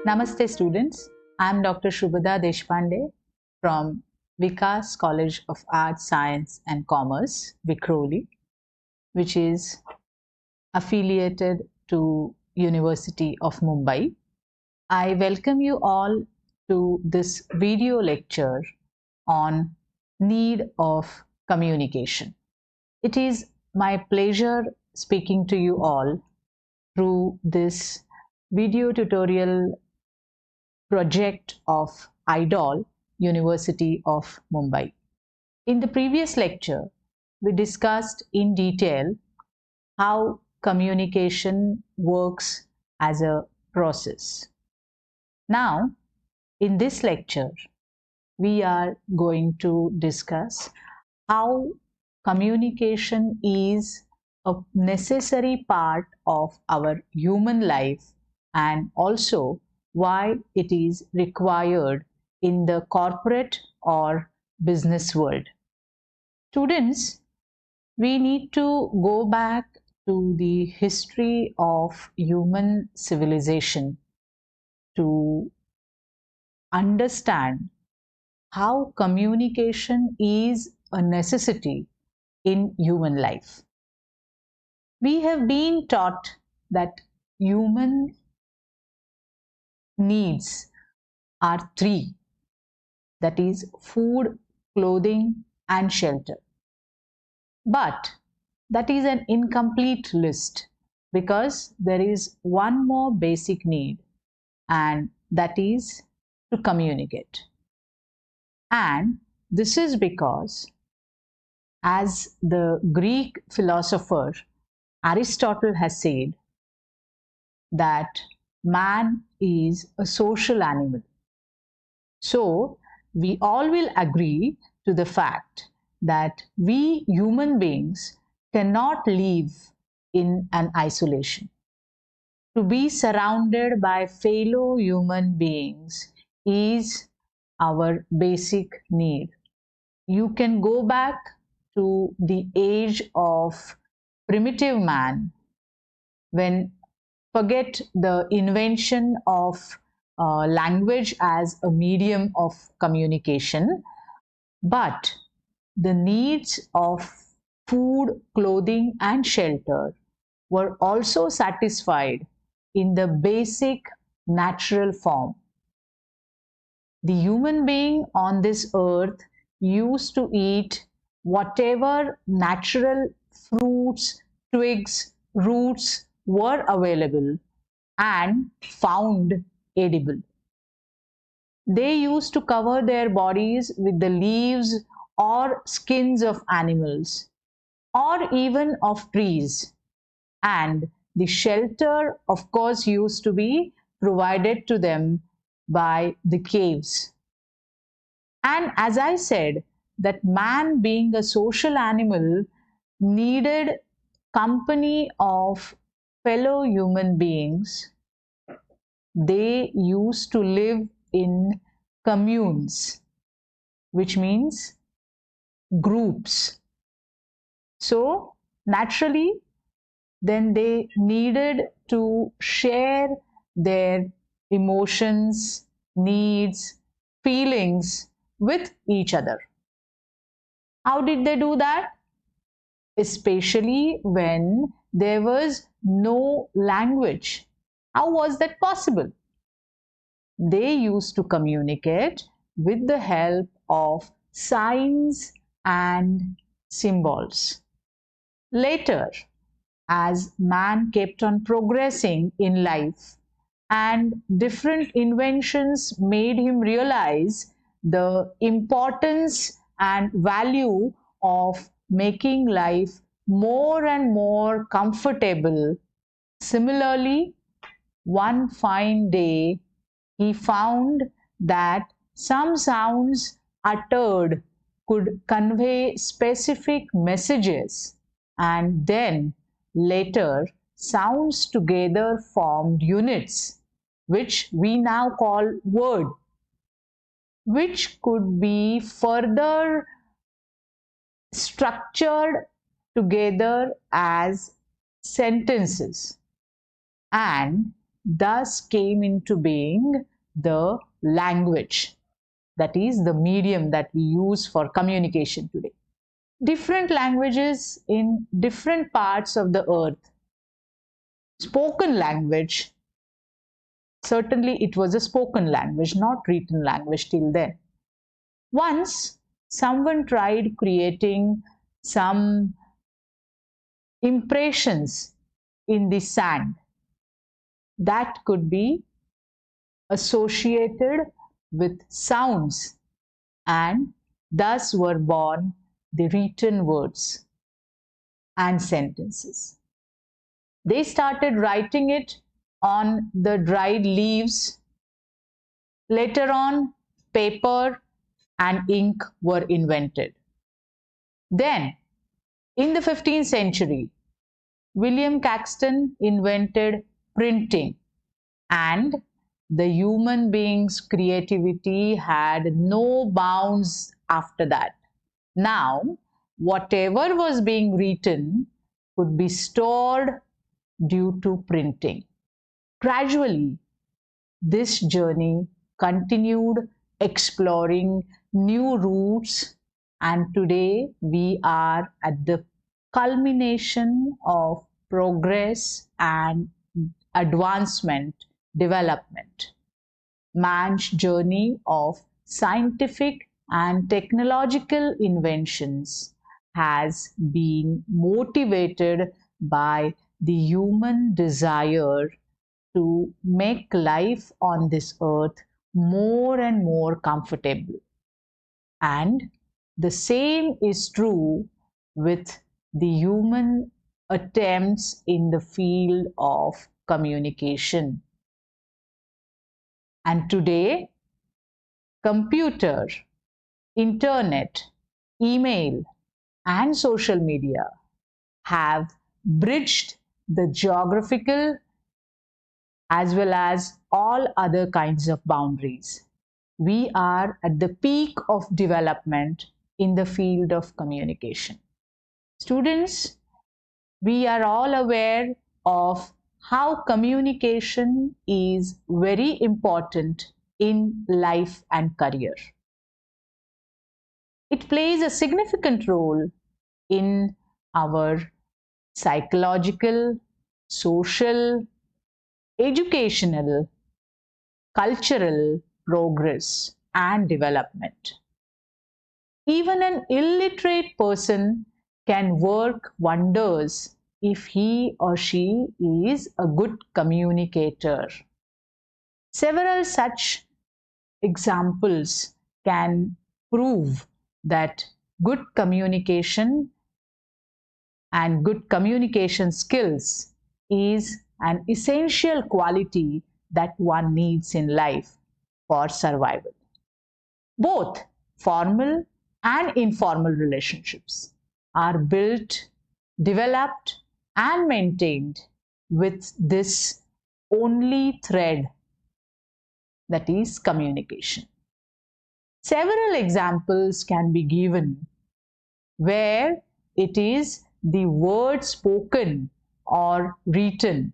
Namaste students, I am Dr. Shubhada Deshpande from Vikas College of Arts, Science and Commerce, Vikhroli, which is affiliated to University of Mumbai. I welcome you all to this video lecture on need of communication. It is my pleasure speaking to you all through this video tutorial project of IDOL, University of Mumbai. In the previous lecture, we discussed in detail how communication works as a process. Now, in this lecture, we are going to discuss how communication is a necessary part of our human life and also why it is required in the corporate or business world. Students, we need to go back to the history of human civilization to understand how communication is a necessity in human life. We have been taught that human needs are three, that is food, clothing and shelter. But that is an incomplete list because there is one more basic need, and that is to communicate. And this is because, as the Greek philosopher Aristotle has said, that man is a social animal. So, we all will agree to the fact that we human beings cannot live in an isolation. To be surrounded by fellow human beings is our basic need. You can go back to the age of primitive man when forget the invention of language as a medium of communication, but the needs of food, clothing and shelter were also satisfied in the basic natural form. The human being on this earth used to eat whatever natural fruits, twigs, roots were available and found edible. They used to cover their bodies with the leaves or skins of animals or even of trees, and the shelter of course used to be provided to them by the caves. And as I said, that man being a social animal needed company of fellow human beings. They used to live in communes, which means groups. So naturally, then they needed to share their emotions, needs, feelings with each other. How did they do that? Especially when there was no language. How was that possible? They used to communicate with the help of signs and symbols. Later, as man kept on progressing in life and different inventions made him realize the importance and value of making life more and more comfortable. Similarly, one fine day, he found that some sounds uttered could convey specific messages, and then later sounds together formed units, which we now call word, which could be further structured together as sentences, and thus came into being the language, that is the medium that we use for communication today. Different languages in different parts of the earth. Spoken language, certainly it was a spoken language, not written language till then. Once someone tried creating some impressions in the sand that could be associated with sounds, and thus were born the written words and sentences. They started writing it on the dried leaves. Later on, paper and ink were invented. Then, in the 15th century, William Caxton invented printing, and the human being's creativity had no bounds after that. Now, whatever was being written could be stored due to printing. Gradually, this journey continued exploring new routes, and today we are at the culmination of progress and advancement, development. Man's journey of scientific and technological inventions has been motivated by the human desire to make life on this earth more and more comfortable. And the same is true with the human attempts in the field of communication. And today, computer, internet, email, and social media have bridged the geographical as well as all other kinds of boundaries. We are at the peak of development in the field of communication. Students, we are all aware of how communication is very important in life and career. It plays a significant role in our psychological, social, educational, cultural progress and development. Even an illiterate person can work wonders if he or she is a good communicator. Several such examples can prove that good communication and good communication skills is an essential quality that one needs in life for survival. Both formal and informal relationships are built, developed, and maintained with this only thread, that is communication. Several examples can be given where it is the words spoken or written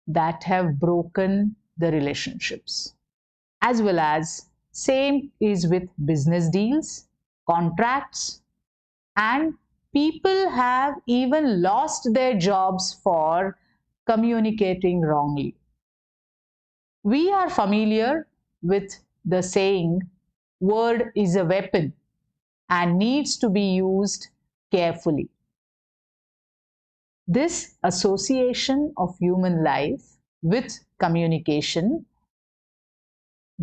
that have broken the relationships. As well as same is with business deals, contracts, and people have even lost their jobs for communicating wrongly. We are familiar with the saying, word is a weapon and needs to be used carefully. This association of human life with communication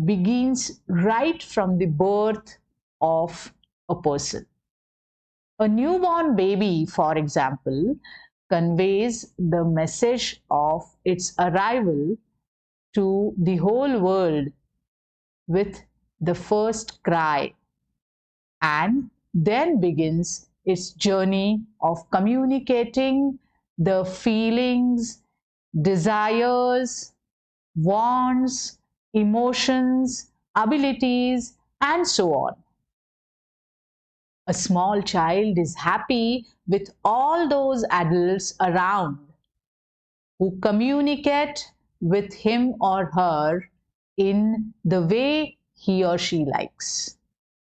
begins right from the birth of a person. A newborn baby, for example, conveys the message of its arrival to the whole world with the first cry, and then begins its journey of communicating the feelings, desires, wants, emotions, abilities, and so on. A small child is happy with all those adults around who communicate with him or her in the way he or she likes,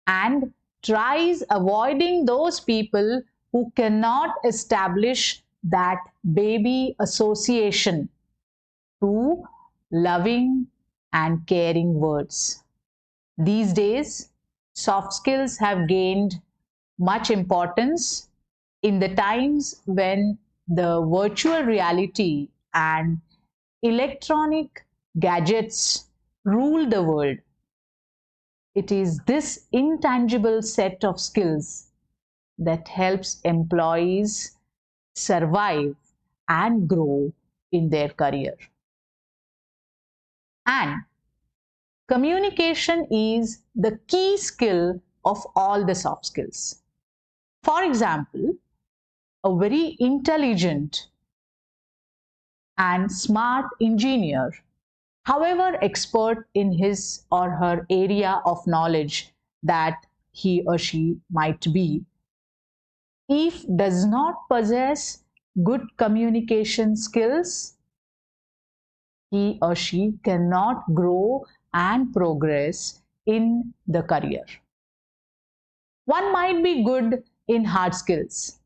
and tries avoiding those people who cannot establish that baby association to loving and caring words. These days, soft skills have gained much importance in the times when the virtual reality and electronic gadgets rule the world. It is this intangible set of skills that helps employees survive and grow in their career. And communication is the key skill of all the soft skills. For example, a very intelligent and smart engineer, however expert in his or her area of knowledge that he or she might be, if does not possess good communication skills, he or she cannot grow and progress in the career. One might be good in hard skills,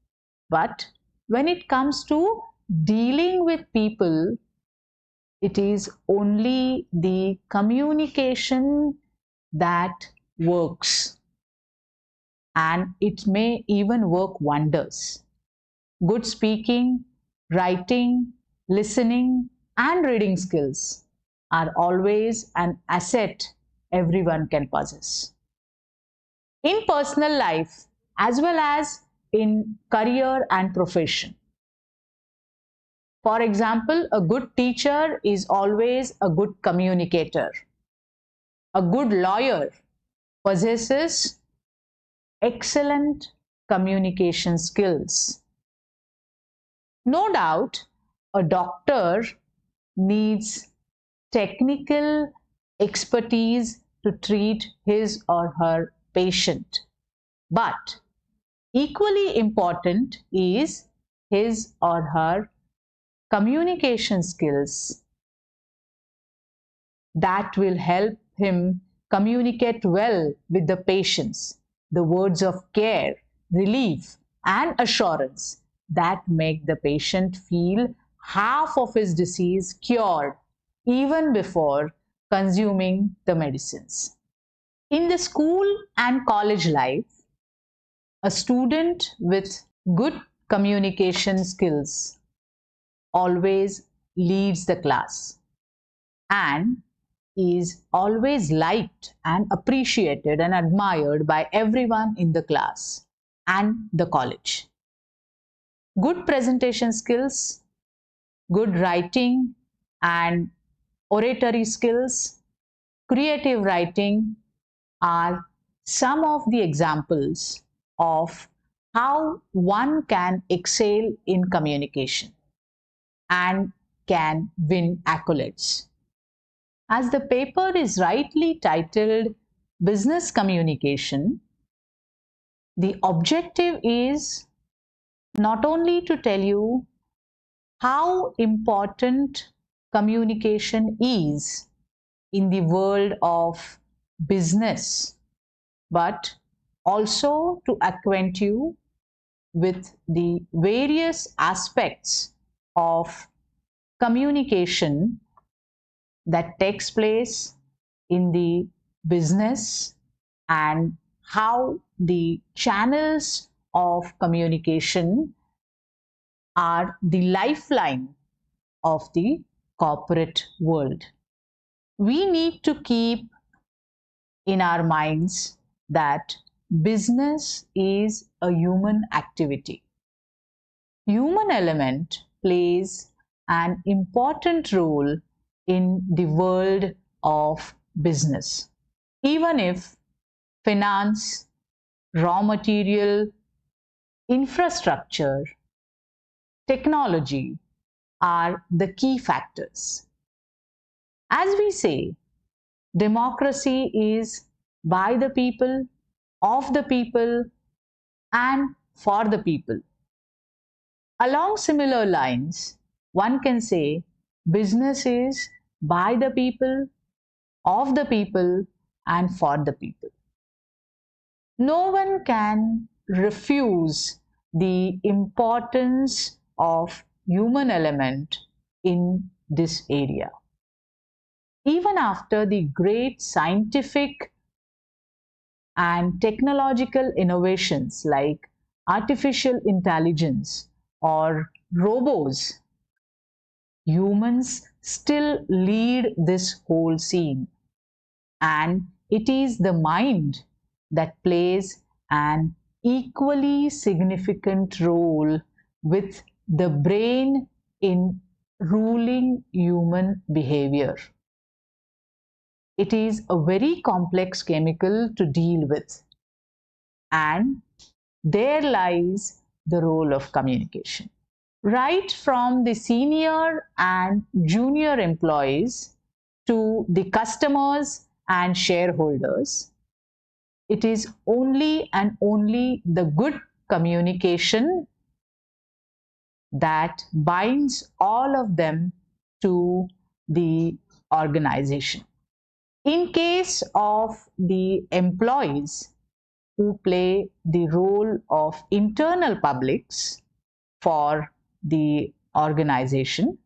but when it comes to dealing with people, it is only the communication that works, and it may even work wonders. Good speaking, writing, listening, and reading skills are always an asset everyone can possess. In personal life as well as in career and profession. For example, a good teacher is always a good communicator. A good lawyer possesses excellent communication skills. No doubt, a doctor needs technical expertise to treat his or her patient. But equally important is his or her communication skills that will help him communicate well with the patients, the words of care, relief, and assurance that make the patient feel half of his disease cured even before consuming the medicines. In the school and college life, a student with good communication skills always leads the class and is always liked and appreciated and admired by everyone in the class and the college. Good presentation skills, good writing and oratory skills, creative writing are some of the examples of how one can excel in communication and can win accolades. As the paper is rightly titled Business Communication, the objective is not only to tell you how important communication is in the world of business, but also to acquaint you with the various aspects of communication that takes place in the business and how the channels of communication are the lifeline of the corporate world. We need to keep in our minds that business is a human activity. Human element plays an important role in the world of business. Even if finance, raw material, infrastructure, technology are the key factors. As we say, democracy is by the people, of the people, and for the people. Along similar lines, one can say business is by the people, of the people, and for the people. No one can refuse the importance of human element in this area. Even after the great scientific and technological innovations like artificial intelligence or robots, humans still lead this whole scene. And it is the mind that plays an equally significant role with the brain in ruling human behavior. It is a very complex chemical to deal with, and there lies the role of communication. Right from the senior and junior employees to the customers and shareholders, it is only and only the good communication that binds all of them to the organization. In case of the employees who play the role of internal publics for the organization,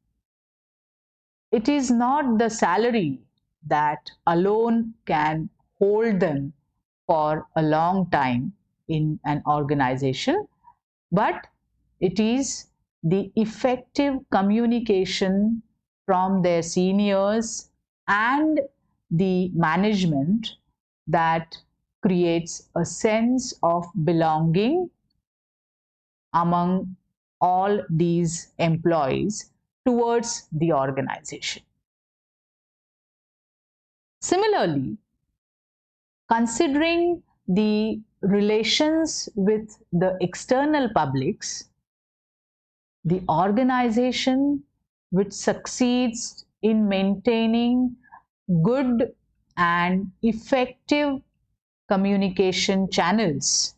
it is not the salary that alone can hold them for a long time in an organization, but it is the effective communication from their seniors and the management that creates a sense of belonging among all these employees towards the organization. Similarly, considering the relations with the external publics, the organization which succeeds in maintaining good and effective communication channels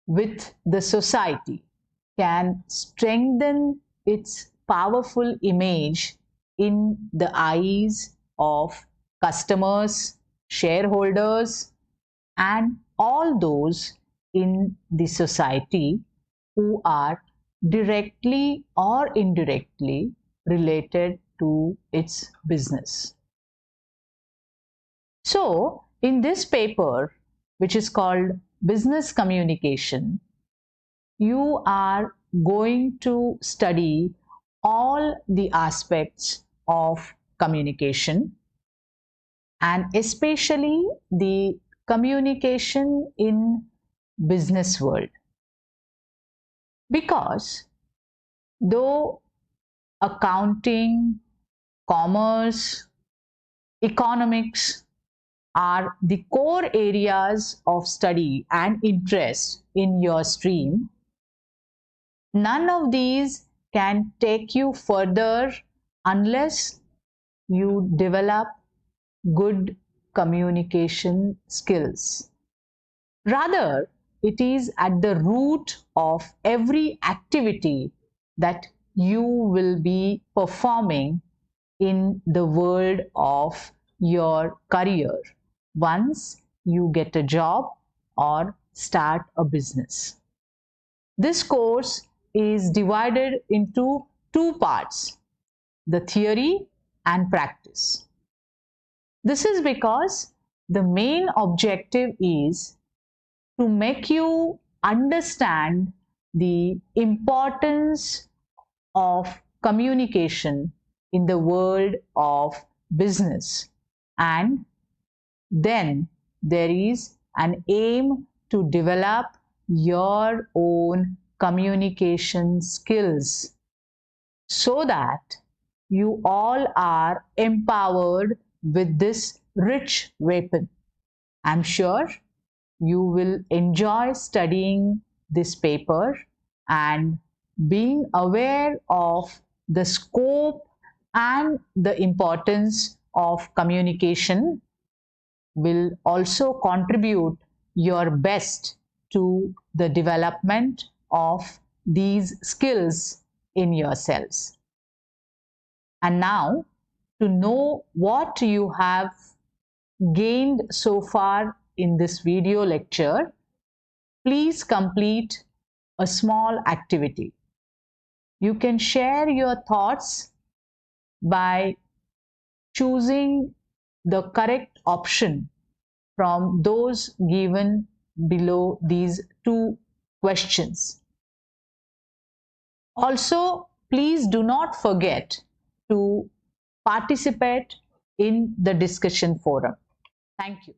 with the society can strengthen its powerful image in the eyes of customers, shareholders, and all those in the society who are directly or indirectly related to its business. So, in this paper, which is called Business Communication, you are going to study all the aspects of communication, and especially the communication in business world. Because though accounting, commerce, economics are the core areas of study and interest in your stream, none of these can take you further unless you develop good communication skills. Rather, it is at the root of every activity that you will be performing in the world of your career once you get a job or start a business. This course is divided into two parts, the theory and practice. This is because the main objective is to make you understand the importance of communication in the world of business, and then there is an aim to develop your own communication skills so that you all are empowered with this rich weapon. I'm sure you will enjoy studying this paper, and being aware of the scope and the importance of communication will also contribute your best to the development of these skills in yourselves. And now, to know what you have gained so far in this video lecture, please complete a small activity. You can share your thoughts by choosing the correct option from those given below these two questions. Also, please do not forget to participate in the discussion forum. Thank you.